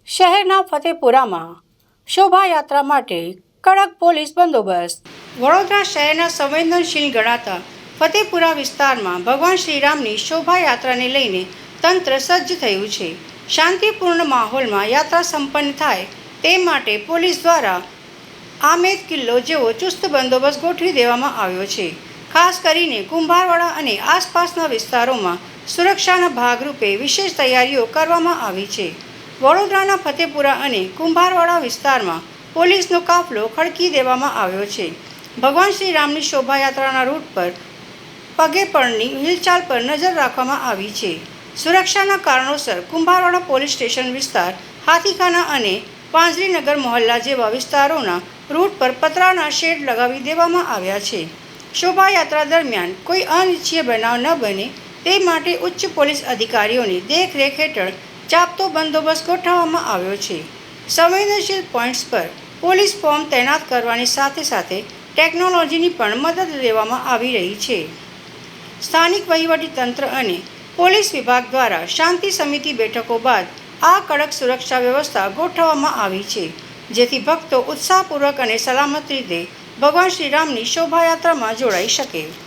શહેરના ફતેપુરામાં શોભાયાત્રા માટે કડક પોલીસ બંદોબસ્ત. વડોદરા શહેરના સંવેદનશીલ ગણાતા ફતેપુરા વિસ્તારમાં ભગવાન શ્રીરામની શોભાયાત્રાને લઈને તંત્ર સજ્જ થયું છે. શાંતિપૂર્ણ માહોલમાં યાત્રા સંપન્ન થાય તે માટે પોલીસ દ્વારા આમેદ કિલ્લો જેવો ચુસ્ત બંદોબસ્ત ગોઠવી દેવામાં આવ્યો છે. ખાસ કરીને કુંભારવાડા અને આસપાસના વિસ્તારોમાં સુરક્ષાના ભાગરૂપે વિશેષ તૈયારીઓ કરવામાં આવી છે. વડોદરાના ફતેપુરા અને કુંભારવાડા વિસ્તારમાં પોલીસનો કાફલો ખડકી દેવામાં આવ્યો છે. ભગવાન શ્રીરામની શોભાયાત્રાના રૂટ પર પગે પળની હિલચાલ પર નજર રાખવામાં આવી છે. સુરક્ષાના કારણોસર કુંભારવાડા પોલીસ સ્ટેશન વિસ્તાર, હાથીખાના અને પાંજરીનગર મહોલ્લા જેવા વિસ્તારોના રૂટ પર પતરાના શેડ લગાવી દેવામાં આવ્યા છે. શોભાયાત્રા દરમિયાન કોઈ અનિચ્છનીય બનાવ ન બને તે માટે ઉચ્ચ પોલીસ અધિકારીઓની દેખરેખ હેઠળ ચાંપતો બંદોબસ્ત ગોઠવવામાં આવ્યો છે. સંવેદનશીલ પોઈન્ટ્સ પર પોલીસ ફોર્મ તૈનાત કરવાની સાથે સાથે ટેકનોલોજીની પણ મદદ લેવામાં આવી રહી છે. સ્થાનિક વહીવટીતંત્ર અને પોલીસ વિભાગ દ્વારા શાંતિ સમિતિ બેઠકો બાદ આ કડક સુરક્ષા વ્યવસ્થા ગોઠવવામાં આવી છે, જેથી ભક્તો ઉત્સાહપૂર્વક અને સલામત રીતે ભગવાન શ્રીરામની શોભાયાત્રામાં જોડાઈ શકે.